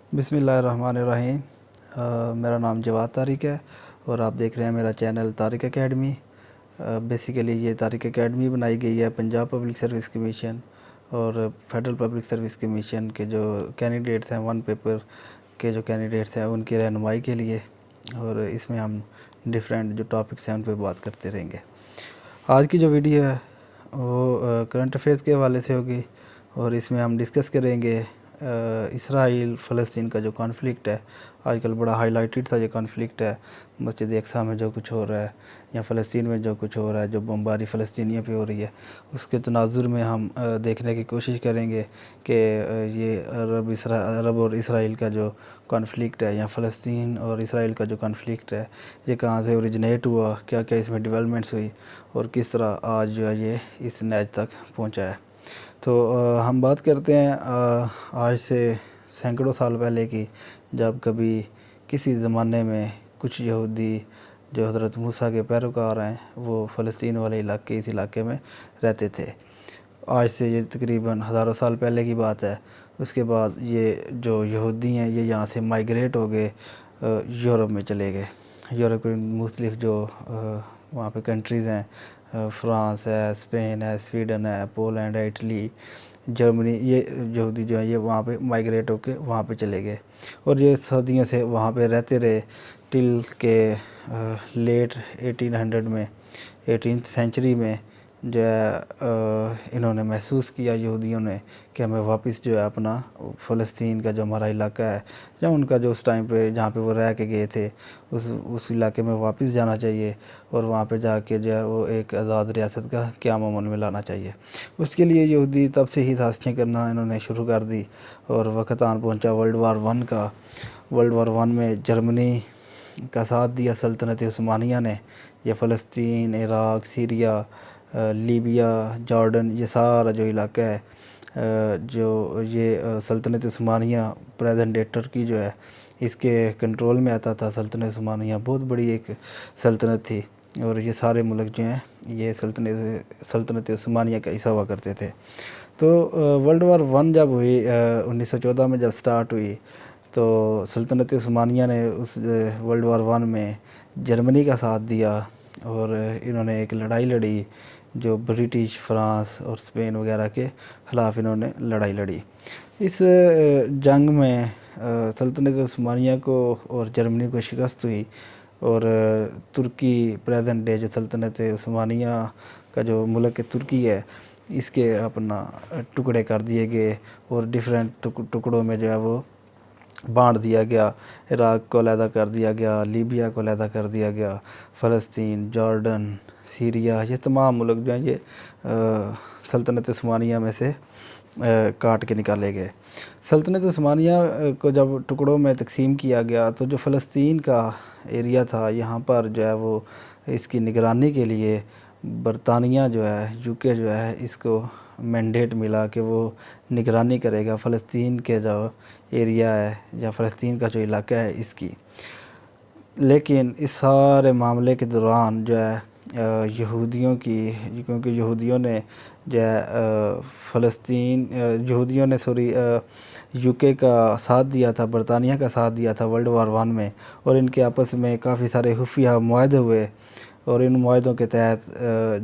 बिस्मिल्लाहिर्रहमानिर्रहीम। मेरा नाम जवाद तारिक है और आप देख रहे हैं मेरा चैनल तारिक एकेडमी। बेसिकली ये तारिक एकेडमी बनाई गई है पंजाब पब्लिक सर्विस कमीशन और फेडरल पब्लिक सर्विस कमीशन के जो कैंडिडेट्स हैं, वन पेपर के जो कैंडिडेट्स हैं उनकी रहनुमाई के लिए। और इसमें हम डिफरेंट जो टॉपिक्स हैं उन पर बात करते रहेंगे। आज की जो वीडियो है वो करंट अफेयर्स के हवाले से होगी और इसमें हम डिस्कस करेंगे इसराइल फ़लस्तीन का जो कॉन्फ्लिक्ट है। आजकल बड़ा हाईलाइटेड सा ये कॉन्फ्लिक्ट है। मस्जिद अक़सा में जो कुछ हो रहा है या फ़लस्तीन में जो कुछ हो रहा है, जो बमबारी फ़लस्तीनियों पे हो रही है, उसके तनाजुर में हम देखने की कोशिश करेंगे कि ये अरब और इसराइल का जो कॉन्फ्लिक्ट है या फ़लस्तीन और इसराइल का जो कॉन्फ्लिक्ट है ये कहाँ से ओरिजिनेट हुआ, क्या क्या इसमें डेवलपमेंट्स हुई और किस तरह आज जो है ये इस नैज तक पहुँचा है। तो हम बात करते हैं आज से सैकड़ों साल पहले की, जब कभी किसी ज़माने में कुछ यहूदी जो हज़रत मूसा के पैरोकार हैं वो फ़लस्तीन वाले इलाके, इस इलाके में रहते थे। आज से ये तकरीबन हज़ारों साल पहले की बात है। उसके बाद ये जो यहूदी हैं ये यहाँ से माइग्रेट हो गए, यूरोप में चले गए। यूरोप में मुख्तलिफ़ जो वहाँ पे कंट्रीज़ हैं, फ्रांस है, स्पेन है, स्वीडन है, पोलैंड है, इटली, जर्मनी, ये यहूदी जो है ये वहाँ पे माइग्रेट होके वहाँ पे चले गए और ये सदियों से वहाँ पे रहते रहे टिल के लेट 1800 में, 18th सेंचुरी में जो है इन्होंने महसूस किया यहूदियों ने कि हमें वापस जो है अपना फ़लस्तीन का जो हमारा इलाका है या उनका जो उस टाइम पे जहाँ पे वो रह के गए थे उस इलाके में वापस जाना चाहिए और वहाँ पे जाके जो है वो एक आज़ाद रियासत का क़याम अमल में लाना चाहिए। उसके लिए यहूदी तब से ही साजिशें करना इन्होंने शुरू कर दी और वक़्त आन पहुँचा वर्ल्ड वार वन का। वर्ल्ड वार वन में जर्मनी का साथ दिया सल्तनत उस्मानिया ने। यह फ़लस्तीन, इराक़, सीरिया, लीबिया, जॉर्डन, ये सारा जो इलाका है जो ये सल्तनत उस्मानिया प्रेजेंट डे तुर्की जो है इसके कंट्रोल में आता था। सल्तनत उस्मानिया बहुत बड़ी एक सल्तनत थी और ये सारे मुल्क जो हैं ये सल्तनत उस्मानिया का हिस्सा हुआ करते थे। तो वर्ल्ड वार वन जब हुई 1914 में जब स्टार्ट हुई तो सल्तनत उस्मानिया ने उस वर्ल्ड वार वन में जर्मनी का साथ दिया और इन्होंने एक लड़ाई लड़ी जो ब्रिटिश, फ्रांस और स्पेन वगैरह के ख़िलाफ़ इन्होंने लड़ाई लड़ी। इस जंग में सल्तनत उस्मानिया को और जर्मनी को शिकस्त हुई और तुर्की प्रेजेंट डे जो सल्तनत उस्मानिया का जो मुल्क तुर्की है इसके अपना टुकड़े कर दिए गए और डिफरेंट टुकड़ों में जो है वो बांट दिया गया। इराक़ को अलहदा कर दिया गया, लीबिया को अलहदा कर दिया गया, फ़लस्तीन, जॉर्डन, सीरिया, ये तमाम मुल्क जो हैं ये सल्तनत उस्मानिया में से काट के निकाले गए। सल्तनत उस्मानिया को जब टुकड़ों में तकसीम किया गया तो जो फ़लस्तीन का एरिया था यहाँ पर जो है वो इसकी निगरानी के लिए बरतानिया जो है, यूके जो है, इसको मैंडेट मिला कि वो निगरानी करेगा फ़लस्तीन के जो एरिया है या फ़लस्तीन का जो इलाका है इसकी। लेकिन इस सारे मामले के दौरान जो है यहूदियों की, क्योंकि यहूदियों ने जो है यहूदियों ने यूके का साथ दिया था, बरतानिया का साथ दिया था वर्ल्ड वार वन में और इनके आपस में काफ़ी सारे खुफिया मुआहदे हुए और इन मुआहदों के तहत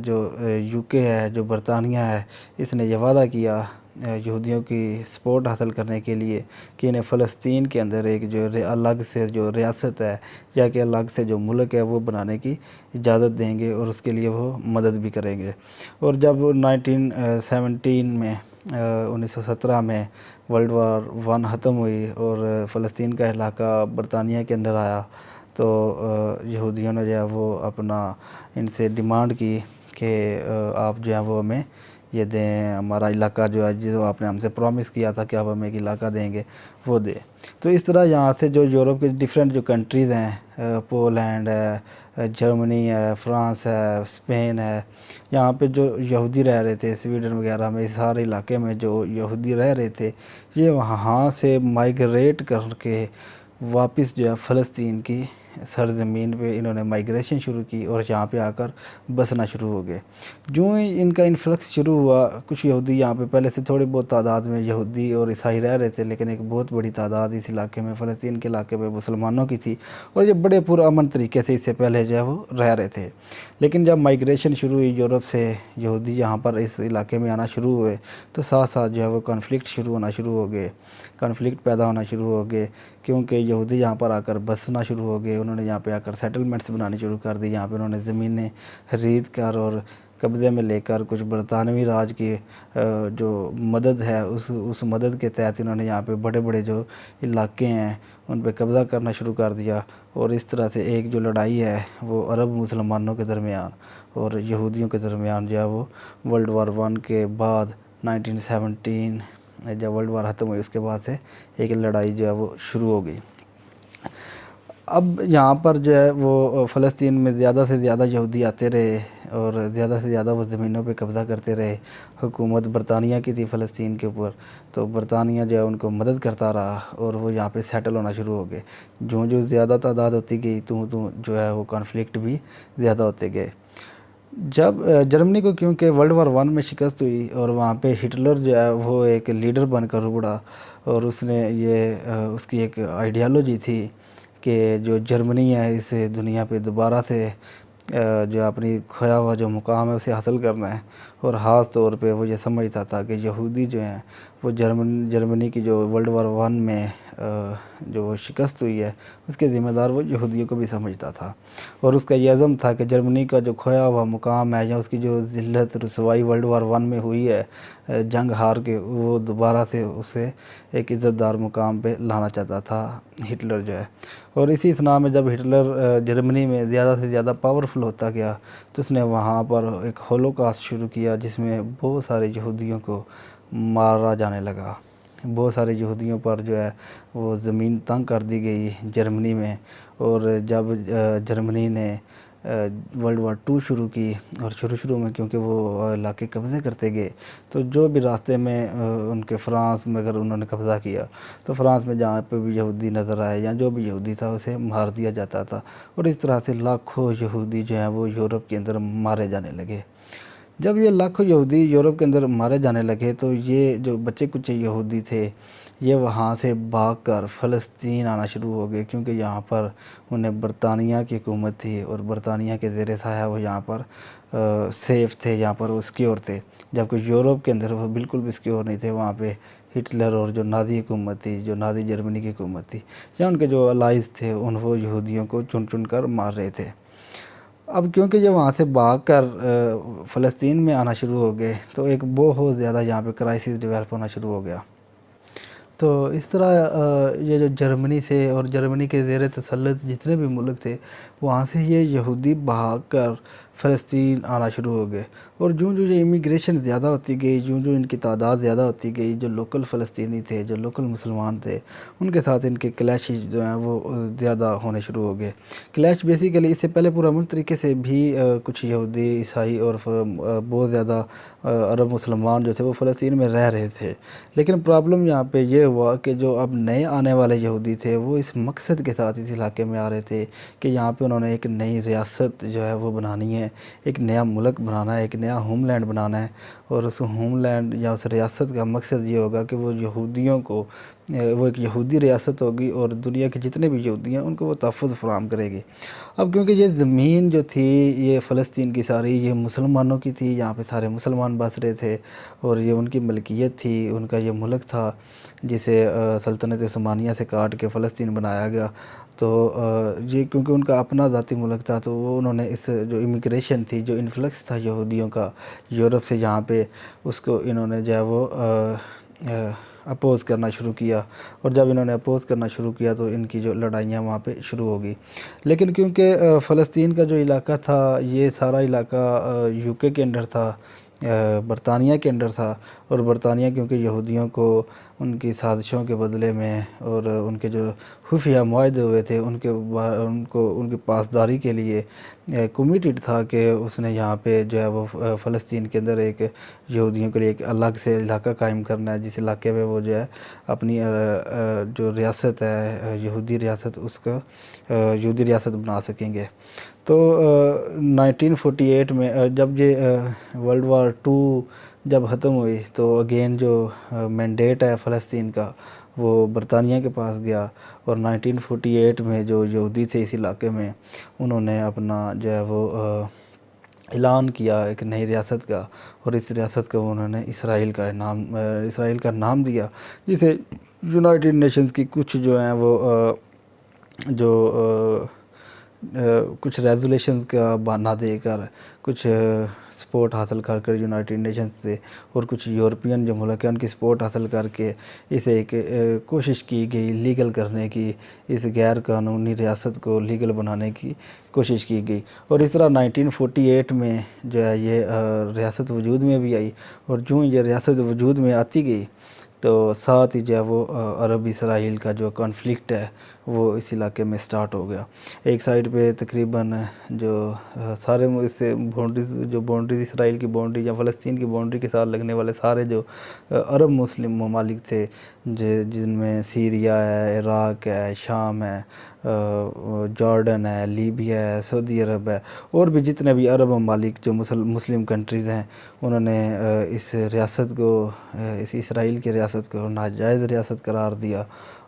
जो यूके है, जो बरतानिया है, इसने यह वादा किया यहूदियों की सपोर्ट हासिल करने के लिए कि इन्हें फ़लस्तीन के अंदर एक जो अलग से जो रियासत है या कि अलग से जो मुल्क है वो बनाने की इजाज़त देंगे और उसके लिए वो मदद भी करेंगे। और जब 1917 में 1917 में वर्ल्ड वार वन ख़त्म हुई और फ़लस्तीन का इलाका बरतानिया के अंदर आया तो यहूदियों ने जो है वो अपना इनसे डिमांड की कि आप जो है वो हमें ये दें, हमारा इलाका जो है जो आपने हमसे प्रॉमिस किया था कि आप हमें एक इलाका देंगे वो दे। तो इस तरह यहाँ से जो यूरोप के डिफरेंट जो कंट्रीज़ हैं, पोलैंड है, जर्मनी है, फ्रांस है, स्पेन है, यहाँ पे जो यहूदी रह रहे थे, स्वीडन वगैरह में, इस सारे इलाके में जो यहूदी रह रहे थे ये वहाँ से माइग्रेट करके वापस जो है फ़लस्तीन की सरज़मीन पे इन्होंने माइग्रेशन शुरू की और यहाँ पे आकर बसना शुरू हो गए। जो ही इनका इन्फ्लक्स शुरू हुआ, कुछ यहूदी यहाँ पे पहले से थोड़ी बहुत तादाद में यहूदी और ईसाई रह रहे थे, लेकिन एक बहुत बड़ी तादाद इस इलाके में, फ़लस्तीन के इलाके में मुसलमानों की थी और ये बड़े पुरअमन तरीके से इससे पहले जो है वो रह रहे थे। लेकिन जब माइग्रेशन शुरू हुई यूरोप से, यहूदी यहाँ पर इस इलाके में आना शुरू हुए, तो साथ साथ जो है वो कॉन्फ्लिक्ट शुरू होना शुरू हो गए, कॉन्फ्लिक्ट पैदा होना शुरू हो गए, क्योंकि यहूदी यहाँ पर आकर बसना शुरू हो गए। उन्होंने यहाँ पे आकर सेटलमेंट्स बनानी शुरू कर दी। यहाँ पे उन्होंने ज़मीनें खरीद कर और कब्ज़े में लेकर कुछ बरतानवी राज की जो मदद है उस मदद के तहत इन्होंने यहाँ पे बड़े बड़े जो इलाके हैं उन पे कब्ज़ा करना शुरू कर दिया। और इस तरह से एक जो लड़ाई है वो अरब मुसलमानों के दरमियान और यहूदियों के दरमियान जो है वो वर्ल्ड वार 1 के बाद 1917 जब वर्ल्ड वार ख़त्म हुई उसके बाद से एक लड़ाई जो है वो शुरू हो गई। अब यहाँ पर जो है वो फ़लस्तीन में ज़्यादा से ज़्यादा यहूदी आते रहे और ज़्यादा से ज़्यादा वो ज़मीनों पे कब्ज़ा करते रहे। हुकूमत बरतानिया की थी फ़लस्तीन के ऊपर, तो बरतानिया जो है उनको मदद करता रहा और वो यहाँ पे सेटल होना शुरू हो गए। जो जो ज़्यादा तादाद होती गई तो जो है वो कॉन्फ्लिक्ट भी ज़्यादा होते गए। जब जर्मनी को क्योंकि वर्ल्ड वार 1 में शिकस्त हुई और वहाँ पे हिटलर जो है वो एक लीडर बनकर उभरा और उसने ये उसकी एक आइडियालॉजी थी कि जो जर्मनी है इसे दुनिया पे दोबारा से जो अपनी खोया हुआ जो मुकाम है उसे हासिल करना है। और ख़ास तौर पे वो ये समझता था कि यहूदी जो हैं वो जर्मनी की जो वर्ल्ड वार 1 में जो शिकस्त हुई है उसके ज़िम्मेदार वो यहूदियों को भी समझता था। और उसका ये अज़म था कि जर्मनी का जो खोया हुआ मुकाम है या उसकी जो ज़िल्लत रसवाई वर्ल्ड वार 1 में हुई है जंग हार के, वो दोबारा से उसे एक इज़्ज़तदार मुकाम पे लाना चाहता था हिटलर जो है। और इसी इसना में जब हिटलर जर्मनी में ज़्यादा से ज़्यादा पावरफुल होता गया तो उसने वहाँ पर एक होलोकॉस्ट शुरू किया जिसमें बहुत सारे यहूदियों को मारा जाने लगा। बहुत सारे यहूदियों पर जो है वो ज़मीन तंग कर दी गई जर्मनी में। और जब जर्मनी ने वर्ल्ड वार 2 शुरू की और शुरू में क्योंकि वो इलाके कब्ज़े करते गए तो जो भी रास्ते में उनके फ़्रांस में अगर उन्होंने कब्ज़ा किया तो फ़्रांस में जहाँ पे भी यहूदी नज़र आए या जो भी यहूदी था उसे मार दिया जाता था। और इस तरह से लाखों यहूदी जो हैं वो यूरोप के अंदर मारे जाने लगे। जब ये लाखों यहूदी यूरोप के अंदर मारे जाने लगे तो ये जो बच्चे कुचे यहूदी थे ये वहाँ से भागकर फ़लस्तीन आना शुरू हो गए, क्योंकि यहाँ पर उन्हें बरतानिया की हुकूमत थी और बरतानिया के ज़ेर साया वो यहाँ पर सेफ़ थे, यहाँ पर वो सिक्योर थे। जबकि यूरोप के अंदर वो बिल्कुल भी सिक्योर नहीं थे। वहाँ पे हिटलर और जो नाज़ी हुकूमत थी, जो नाज़ी जर्मनी की हुकूमत थी या उनके जो अलाइज़ थे उन वो यहूदियों को चुन चुन कर मार रहे थे। अब क्योंकि जब वहाँ से भागकर फ़लस्तीन में आना शुरू हो गए तो एक बहुत ज़्यादा यहाँ पे क्राइसिस डेवलप होना शुरू हो गया। तो इस तरह ये जो जर्मनी से और जर्मनी के ज़ेर तसल्लुत जितने भी मुल्क थे वहाँ से ये यहूदी भागकर फ़लस्तीन आना शुरू हो गए। और जो ये इमिग्रेशन ज़्यादा होती गई, जो इनकी तादाद ज़्यादा होती गई, जो लोकल फ़लस्तीनी थे, जो लोकल मुसलमान थे, उनके साथ इनके क्लैश जो हैं वो ज़्यादा होने शुरू हो गए। क्लैश बेसिकली इससे पहले पुरअमन तरीके से भी कुछ यहूदी, ईसाई और बहुत ज़्यादा अरब मुसलमान जो थे वो फ़लस्तीन में रह रहे थे। लेकिन प्रॉब्लम यहाँ पे ये हुआ कि जो अब नए आने वाले यहूदी थे वो इस मकसद के साथ इस इलाके में आ रहे थे कि यहाँ पे उन्होंने एक नई रियासत जो है वो बनानी है, एक नया मुल्क बनाना है, एक नया होमलैंड बनाना है। और उस होमलैंड या उस रियासत का मकसद ये होगा कि वो यहूदियों को वो एक यहूदी रियासत होगी और दुनिया के जितने भी यहूदी हैं उनको वो तहफ़्फ़ुज़ फ़राहम करेगी। अब क्योंकि ये ज़मीन जो थी ये फ़लस्तीन की सारी ये मुसलमानों की थी, यहाँ पे सारे मुसलमान बस रहे थे और ये उनकी मलकियत थी, उनका ये मुल्क था जिसे सल्तनत उस्मानिया से काट के फ़लस्तीन बनाया गया। तो ये क्योंकि उनका अपना ज़ाती मुल्क था तो वो उन्होंने इस जो इमिग्रेशन थी, जो इन्फ्लक्स था यहूदियों का यूरोप से यहाँ पे, उसको इन्होंने जो है वो अपोज़ करना शुरू किया। और जब इन्होंने अपोज़ करना शुरू किया तो इनकी जो लड़ाइयाँ वहाँ पे शुरू हो गई। लेकिन क्योंकि फ़लस्तीन का जो इलाका था ये सारा इलाका यूके के अंडर था बरतानिया के अंडर था, और बरतानिया क्योंकि यहूदियों को उनकी साजिशों के बदले में और उनके जो खुफिया मुआहदे हुए थे उनकी पासदारी के लिए कमिटेड था कि उसने यहाँ पे जो है वो फ़लस्तीन के अंदर एक यहूदियों के लिए एक अलग से इलाका कायम करना है, जिस इलाके में वो जो है अपनी जो रियासत है यहूदी रियासत उसका यहूदी रियासत बना सकेंगे। तो 1948 में जब ये वर्ल्ड वार टू जब ख़त्म हुई तो अगेन जो मैंडेट है फ़लस्तीन का वो बरतानिया के पास गया, और 1948 में जो यहूदी थे इस इलाके में उन्होंने अपना जो है वो ऐलान किया एक नई रियासत का, और इस रियासत को उन्होंने इसराइल का नाम दिया, जिसे यूनाइटेड नेशंस की कुछ जो हैं वो कुछ रेजोल्यूशन का बहाना देकर कुछ सपोर्ट हासिल कर यूनाइटेड नेशंस से और कुछ यूरोपियन जो मुल्क हैं उनकी सपोर्ट हासिल करके इसे एक कोशिश की गई लीगल करने की, इस गैर कानूनी रियासत को लीगल बनाने की कोशिश की गई। और इस तरह 1948 में जो है ये रियासत वजूद में भी आई, और जो ये रियासत वजूद में आती गई तो साथ ही जो है वो अरब इसराइल का जो कॉन्फ्लिक्ट है वो इस इलाके में स्टार्ट हो गया। एक साइड पे तकरीबन जो सारे इससे बाउंड्रीज इसराइल की बाउंड्री या फ़लस्तीन की बाउंड्री के साथ लगने वाले सारे जो अरब मुस्लिम ममालिक थे जिनमें सीरिया है, इराक़ है, शाम है, जॉर्डन है, लीबिया है, सऊदी अरब है, और भी जितने भी अरब ममालिक जो मुस्लिम कंट्रीज़ हैं उन्होंने इस रियासत को इस इसराइल की रियासत को नाजायज़ रियासत करार दिया,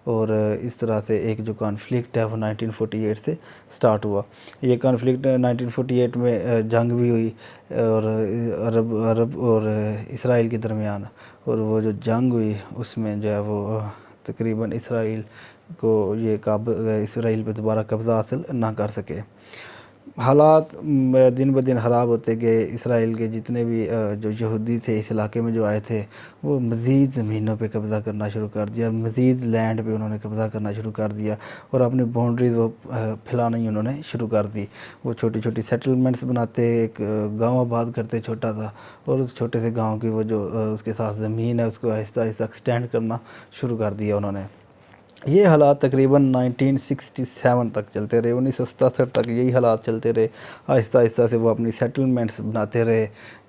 और इस तरह से एक जो कॉन्फ्लिक्ट है वो 1948 से स्टार्ट हुआ। ये कॉन्फ्लिक्ट 1948 में जंग भी हुई और अरब और इसराइल के दरमियान, और वो जो जंग हुई उसमें जो है वो तकरीबन इसराइल पे दोबारा कब्ज़ा हासिल ना कर सके। हालात दिन ब दिन ख़राब होते गए। इसराइल के जितने भी जो यहूदी थे इस इलाके में जो आए थे वो मज़ीद ज़मीनों पे कब्ज़ा करना शुरू कर दिया, मज़ीद लैंड पे उन्होंने कब्ज़ा करना शुरू कर दिया, और अपनी बाउंड्रीज़ वो फैलाना ही उन्होंने शुरू कर दी। वो छोटी छोटी सेटलमेंट्स बनाते, एक गाँव आबाद करते छोटा सा, और उस छोटे से गाँव की वो जो उसके साथ ज़मीन है उसको आहिस्ता आहिस्ता एक्सटेंड करना शुरू कर दिया उन्होंने। ये हालात तकरीबन 1967 तक चलते रहे, 1967 तक यही हालात चलते रहे। आहिस्ता आहिस्ता से वो अपनी सेटलमेंट्स बनाते रहे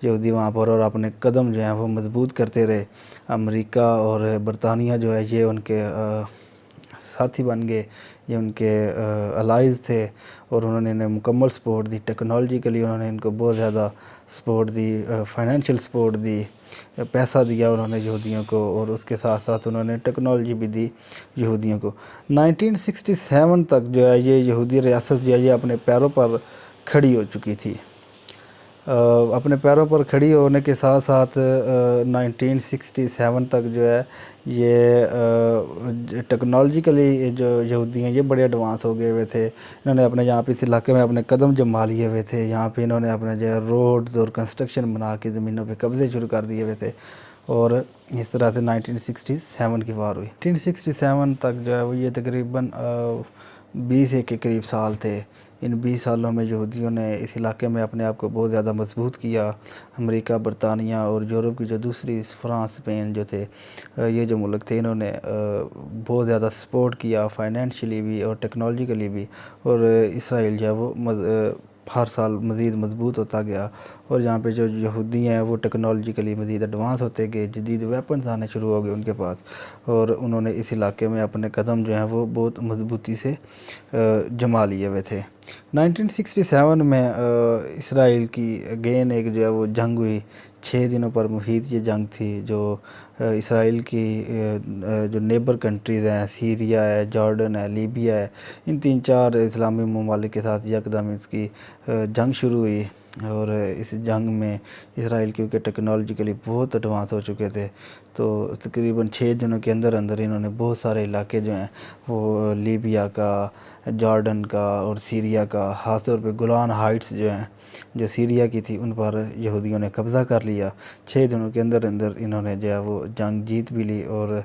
यहूदी वहाँ पर, और अपने कदम जो हैं वो मजबूत करते रहे। अमेरिका और बरतानिया जो है ये उनके साथी बन गए, ये उनके अलाइज़ थे, और उन्होंने इन्हें मुकम्मल सपोर्ट दी। टेक्नोलॉजिकली उन्होंने इनको बहुत ज़्यादा सपोर्ट दी, फाइनेंशियल सपोर्ट दी, पैसा दिया उन्होंने यहूदियों को, और उसके साथ साथ उन्होंने टेक्नोलॉजी भी दी यहूदियों को। 1967 तक जो है ये यहूदी रियासत जो है ये अपने पैरों पर खड़ी हो चुकी थी। अपने पैरों पर खड़ी होने के साथ साथ 1967 तक जो है ये टेक्नोलॉजिकली जो यहूदी हैं ये बड़े एडवांस हो गए हुए थे। इन्होंने अपने यहाँ पे इस इलाके में अपने कदम जमा लिए हुए थे। यहाँ पे इन्होंने अपने जो है रोड्स और कंस्ट्रक्शन बना के ज़मीनों पे कब्ज़े शुरू कर दिए हुए थे, और इस तरह से 1967 की वार हुई। 1967 तक जो है वो ये तकरीबन 20 के करीब साल थे। इन 20 सालों में यहूदियों ने इस इलाके में अपने आप को बहुत ज़्यादा मजबूत किया। अमेरिका, बरतानिया और यूरोप की जो दूसरी फ्रांस, स्पेन जो थे ये जो मुल्क थे इन्होंने बहुत ज़्यादा सपोर्ट किया, फाइनेंशियली भी और टेक्नोलॉजिकली भी, और इसराइल जो है वो हर साल मज़ीद मजबूत होता गया। और यहाँ पे जो यहूदी हैं वो टेक्नोलॉजिकली मज़ीद एडवांस होते गए, जदीद वेपन्स आने शुरू हो गए उनके पास, और उन्होंने इस इलाके में अपने कदम जो हैं वो बहुत मजबूती से जमा लिए हुए थे। 1967 में इसराइल की अगेन एक जो है वो जंग हुई। 6 दिनों पर मुहित ये जंग थी, जो इसराइल की जो नेबर कंट्रीज़ हैं, सीरिया है, जॉर्डन है, लीबिया है, इन 3-4 इस्लामी ममालिक के साथ यकदम इसकी जंग शुरू हुई। और इस जंग में इसराइल क्योंकि टेक्नोलॉजिकली बहुत एडवांस हो चुके थे, तो तकरीबन 6 दिनों के अंदर अंदर इन्होंने बहुत सारे इलाके जो हैं वो लीबिया का, जॉर्डन का और सीरिया का, ख़ास तौर पे गोलान हाइट्स जो हैं जो सीरिया की थी उन पर यहूदियों ने कब्ज़ा कर लिया। 6 दिनों के अंदर अंदर इन्होंने जो है वो जंग जीत भी ली, और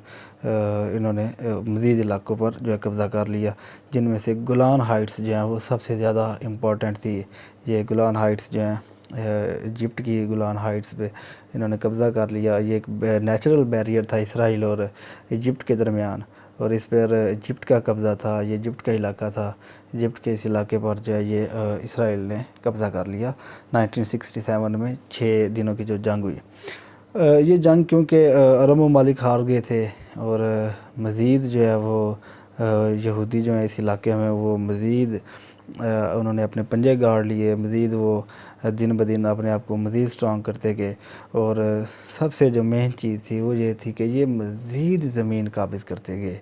इन्होंने मज़ीद इलाक़ों पर जो है कब्ज़ा कर लिया, जिनमें से गोलान हाइट्स जो हैं वो सबसे ज़्यादा इम्पोर्टेंट थी। ये गोलान हाइट्स जो हैं इजिप्ट की गोलान हाइट्स पे इन्होंने कब्ज़ा कर लिया। ये एक नेचुरल बैरियर था इसराइल और इजिप्ट के दरमियान, और इस पर इजिप्ट का कब्ज़ा था, ये इजिप्ट का इलाका था। इजिप्ट के इस इलाके पर जो है ये इसराइल ने कब्ज़ा कर लिया 1967 में 6 दिनों की जो जंग हुई। ये जंग क्योंकि अरब ममालिक हार गए थे और मज़ीद जो है वो यहूदी जो है इस इलाके में वो मज़ीद उन्होंने अपने पंजे गाड़ लिए, मज़ीद वो दिन ब दिन अपने आप को मज़ीद स्ट्रॉन्ग करते गए। और सबसे जो मेन चीज़ थी वो ये थी कि ये मज़ीद ज़मीन काबिज़ करते गए,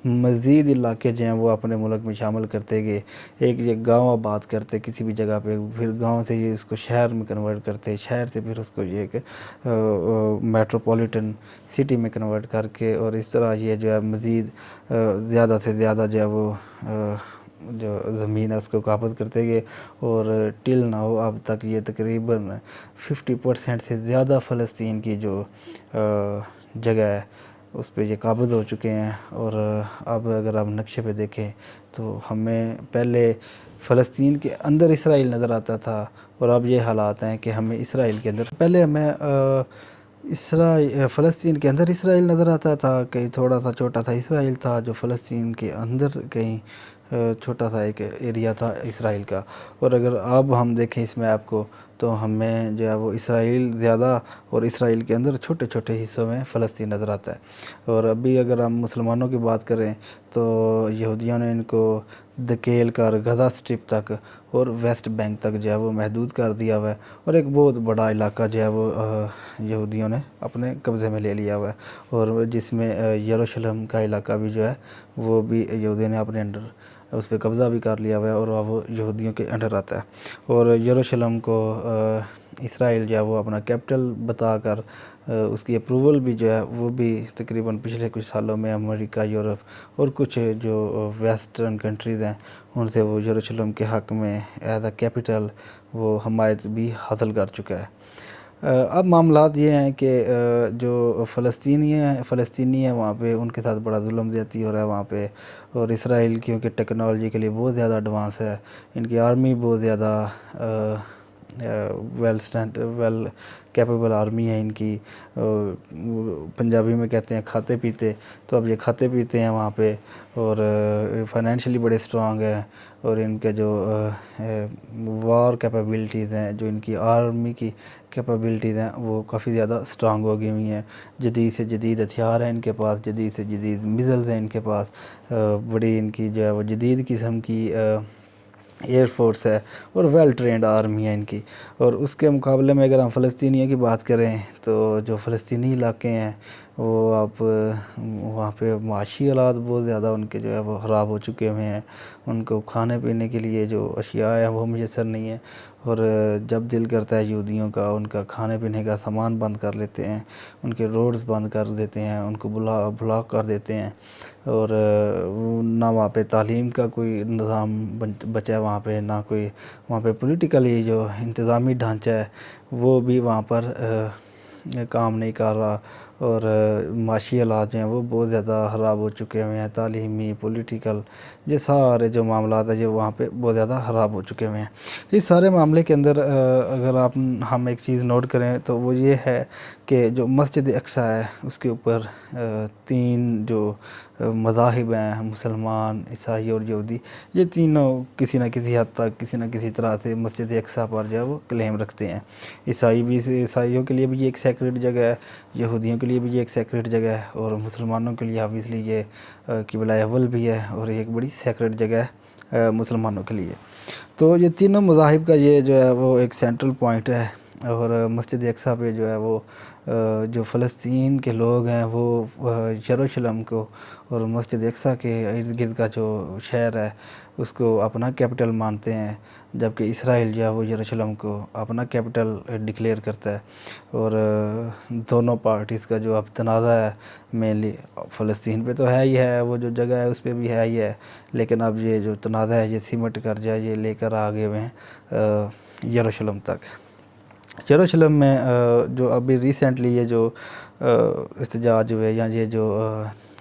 मज़ीद इलाके जो हैं वो अपने मुल्क में शामिल करते गए। एक ये गांव आबाद करते किसी भी जगह पे, फिर गांव से ये इसको शहर में कन्वर्ट करते, शहर से फिर उसको ये एक मेट्रोपॉलिटन सिटी में कन्वर्ट करके, और इस तरह ये जो है मज़ीद ज़्यादा से ज़्यादा जो है वो जो ज़मीन है उसको काबज़ करते गए। और टिल नाउ अब तक ये तकरीबन 50% से ज़्यादा फ़लस्तीन की जो जगह है उस पर ये काबज़ हो चुके हैं। और अब अगर आप नक्शे पे देखें तो हमें पहले फ़लस्तीन के अंदर इसराइल नज़र आता था, और अब ये हालात हैं कि हमें इसराइल के अंदर, पहले हमें फ़लस्तीन के अंदर इसराइल नज़र आता था, कहीं थोड़ा सा छोटा सा इसराइल था जो फ़लस्तीन के अंदर कहीं छोटा सा एक एरिया था इसराइल का। और अगर अब हम देखें इस मैप को तो हमें जो है वो इसराइल ज़्यादा और इसराइल के अंदर छोटे छोटे हिस्सों में फ़लस्तीन नज़र आता है। और अभी अगर हम मुसलमानों की बात करें तो यहूदियों ने इनको धकेल कर गज़ा स्ट्रिप तक और वेस्ट बैंक तक जो है वो महदूद कर दिया हुआ है, और एक बहुत बड़ा इलाका जो है वो यहूदियों ने अपने कब्ज़े में ले लिया हुआ है। और जिसमें यरूशलेम का इलाका भी जो है वो भी यहूदियों ने अपने अंडर उस पर कब्ज़ा भी कर लिया हुआ है, और वो यहूदियों के अंडर आता है। और यरूशलेम को इसराइल जो है वो अपना कैपिटल बताकर उसकी अप्रूवल भी जो है वो भी तकरीबन पिछले कुछ सालों में अमेरिका, यूरोप और कुछ जो वेस्टर्न कंट्रीज़ हैं उनसे वो यरूशलेम के हक़ में एज अ कैपिटल वो हमायत भी हासिल कर चुका है। अब मामलात ये हैं कि जो फ़लस्तीनी हैं वहाँ पे उनके साथ बड़ा जुल्म ज़्यादती हो रहा है वहाँ पे। और इसराइल क्योंकि टेक्नोलॉजी के लिए बहुत ज़्यादा एडवांस है, इनकी आर्मी बहुत ज़्यादा वेल कैपेबल आर्मी है इनकी। पंजाबी में कहते हैं खाते पीते, तो अब ये खाते पीते हैं वहाँ पे, और फाइनेंशियली बड़े स्ट्रॉन्ग हैं। और इनके जो वार कैपेबिलिटीज़ हैं, जो इनकी आर्मी की कैपेबिलिटीज़ हैं वो काफ़ी ज़्यादा स्ट्रॉन्ग हो गई हुई हैं। जदीद से जदीद हथियार हैं इनके पास, जदीद से जदीद मिज़ल्स हैं इनके पास, बड़ी इनकी जो है वो जदीद किस्म की एयर फोर्स है और वेल ट्रेंड आर्मी है इनकी। और उसके मुकाबले में अगर हम फ़लस्तीनियों की बात करें तो जो फ़लस्तीनी इलाके हैं वो आप वहाँ पे माशी हालात बहुत ज़्यादा उनके जो है वो ख़राब हो चुके हुए हैं। उनको खाने पीने के लिए जो अशिया है वो मुयसर नहीं है, और जब दिल करता है यहूदियों का उनका खाने पीने का सामान बंद कर लेते हैं, उनके रोड्स बंद कर देते हैं, उनको ब्लॉक कर देते हैं। और ना वहाँ पे तालीम का कोई निज़ाम बचा है वहाँ पे, ना कोई वहाँ पे पॉलिटिकली जो इंतज़ामी ढांचा है वो भी वहाँ पर काम नहीं कर रहा। और माशी हालात जो हैं वो बहुत ज़्यादा ख़राब हो चुके हुए हैं, तालीमी पॉलिटिकल ये सारे जो मामलात हैं जो वहाँ पे बहुत ज़्यादा ख़राब हो चुके हुए हैं। इस सारे मामले के अंदर अगर हम एक चीज़ नोट करें तो वो ये है कि जो मस्जिद अक्सा है उसके ऊपर 3 जो मज़ाहिब हैं, मुसलमान, ईसाई और यहूदी, ये तीनों किसी न किसी हद तक किसी न किसी तरह से मस्जिद अक्सा पर जो है वो क्लेम रखते हैं। ईसाइयों के लिए भी ये एक सेक्रेट जगह है, यहूदियों के लिए भी ये एक सेक्रेट जगह है, और मुसलमानों के लिए ऑब्वियसली ये क़िबला अव्वल भी है और एक बड़ी सेक्रेट जगह है मुसलमानों के लिए। तो ये तीनों मज़ाहिब का ये जो है वो एक सेंट्रल पॉइंट है। और मस्जिद अक्सा पे जो है वो जो फ़लस्तीन के लोग हैं वो यरूशलेम को और मस्जिद अक्सा के इर्द गिर्द का जो शहर है उसको अपना कैपिटल मानते हैं, जबकि इसराइल जो है वो यरूशलेम को अपना कैपिटल डिक्लेयर करता है। और दोनों पार्टीज़ का जो अब तनाज़ा है मेनली फ़लस्तीन पे तो है ही है, वो जो जगह है उस पर भी है ही है, लेकिन अब ये जो तनाज़ा है ये सिमट कर जाए ये लेकर आ गए हुए हैं यरूशलेम तक। यरूशलेम में जो अभी रिसेंटली ये जो एहतजाज हुए या ये जो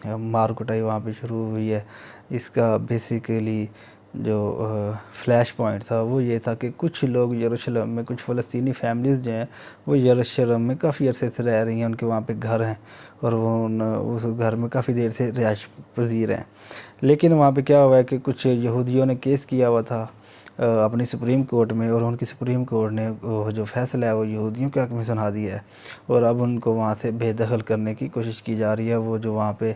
मार कुटाई वहाँ पे शुरू हुई है, इसका बेसिकली जो फ्लैश पॉइंट था वो ये था कि कुछ लोग यरूशलेम में, कुछ फ़लस्तीनी फैमिलीज़ जो हैं वो यरूशलेम में काफ़ी अरसे से रह रही हैं, उनके वहाँ पे घर हैं और वो उस घर में काफ़ी देर से रिहाइश पज़ीर हैं। लेकिन वहाँ पे क्या हुआ है कि कुछ यहूदियों ने केस किया हुआ था अपनी सुप्रीम कोर्ट में, और उनकी सुप्रीम कोर्ट ने वो जो फ़ैसला है वो यहूदियों के हक़ में सुना दिया है, और अब उनको वहाँ से बेदखल करने की कोशिश की जा रही है। वो जो वहाँ पे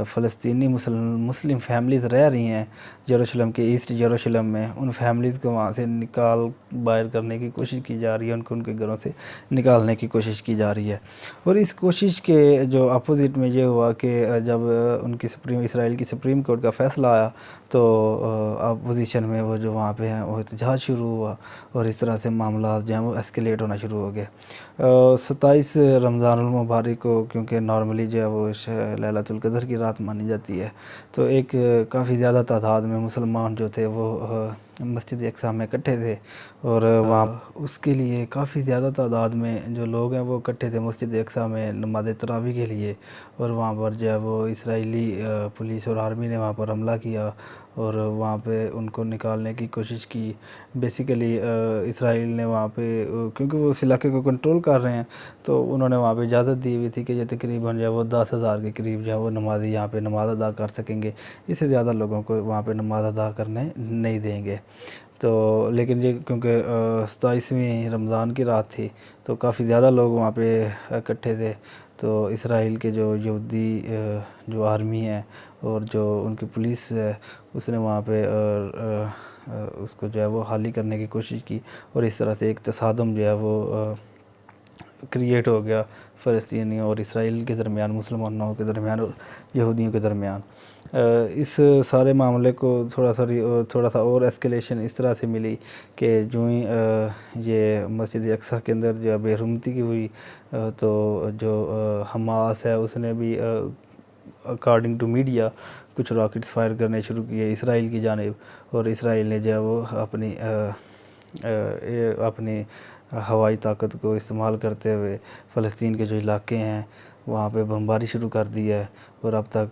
फ़लस्तीनी मुस्लिम फैमिलीज़ रह रही हैं यरूशलेम के ईस्ट यरूशलेम में, उन फैमिलीज़ को वहाँ से निकाल बाहर करने की कोशिश की जा रही है, उनको उनके घरों से निकालने की कोशिश की जा रही है। और इस कोशिश के जो अपोज़िट में ये हुआ कि जब उनकी इसराइल की सुप्रीम कोर्ट का फ़ैसला आया तो अपोजिशन में वो जो वहाँ पे हैं वो एहतजाज शुरू हुआ, और इस तरह से मामला जो हैं वो एस्केलेट होना शुरू हो गए। 27 रमज़ानुल मुबारक को, क्योंकि नॉर्मली जो है वो लैलतुल क़द्र की रात मानी जाती है, तो एक काफ़ी ज़्यादा तादाद में मुसलमान जो थे वो मस्जिद अक़सा में इकट्ठे थे, और वहाँ उसके लिए काफ़ी ज़्यादा तादाद में जो लोग हैं वो इकट्ठे थे मस्जिद अक़सा में नमाज़ तरावी के लिए। और वहाँ पर जो है वो इसराइली पुलिस और आर्मी ने वहाँ पर हमला किया और वहाँ पे उनको निकालने की कोशिश की। बेसिकली इसराइल ने वहाँ पे, क्योंकि वो उस इलाके को कंट्रोल कर रहे हैं, तो उन्होंने वहाँ पे इजाज़त दी हुई थी कि ये तकरीबन जो है वो 10,000 के करीब जो है वो नमाज़ी यहाँ पे नमाज़ अदा कर सकेंगे, इससे ज़्यादा लोगों को वहाँ पे नमाज़ अदा करने नहीं देंगे। तो लेकिन ये क्योंकि 27वीं रमज़ान की रात थी तो काफ़ी ज़्यादा लोग वहाँ पे इकट्ठे थे, तो इसराइल के जो यहूदी जो आर्मी है और जो उनकी पुलिस है उसने वहाँ पे उसको जो है वो हाली करने की कोशिश की, और इस तरह से एक तसादम जो है वो क्रिएट हो गया फ़लस्तीनियों और इसराइल के दरमियान, मुसलमानों के दरमियान और यहूदियों के दरमियान। इस सारे मामले को थोड़ा सा और एस्केलेशन इस तरह से मिली कि जो ही ये मस्जिद अक़सा के अंदर जो बेरहमती की हुई, तो जो हमास है उसने भी अकॉर्डिंग टू मीडिया कुछ रॉकेट्स फायर करने शुरू किए इसराइल की जानिब, और इसराइल ने जो है वो अपनी हवाई ताकत को इस्तेमाल करते हुए फ़लस्तीन के जो इलाके हैं वहाँ पे बमबारी शुरू कर दी है, और अब तक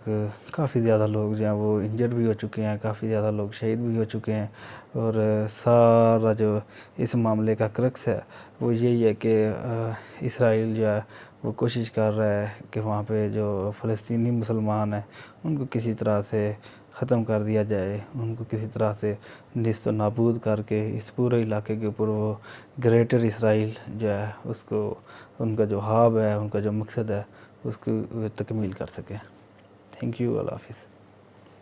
काफ़ी ज़्यादा लोग जो हैं वो इंजर्ड भी हो चुके हैं, काफ़ी ज़्यादा लोग शहीद भी हो चुके हैं। और सारा जो इस मामले का क्रक्स है वो यही है कि इसराइल जो है वो कोशिश कर रहा है कि वहाँ पे जो फ़लस्तीनी मुसलमान हैं उनको किसी तरह से ख़त्म कर दिया जाए, उनको किसी तरह से निस्त नाबूद करके इस पूरे इलाके के ऊपर वो ग्रेटर इसराइल जो है उसको, उनका जो ख्वाब है, उनका जो मकसद है उसको तकमील कर सके। थैंक यू, अल्लाह हाफ़िज़।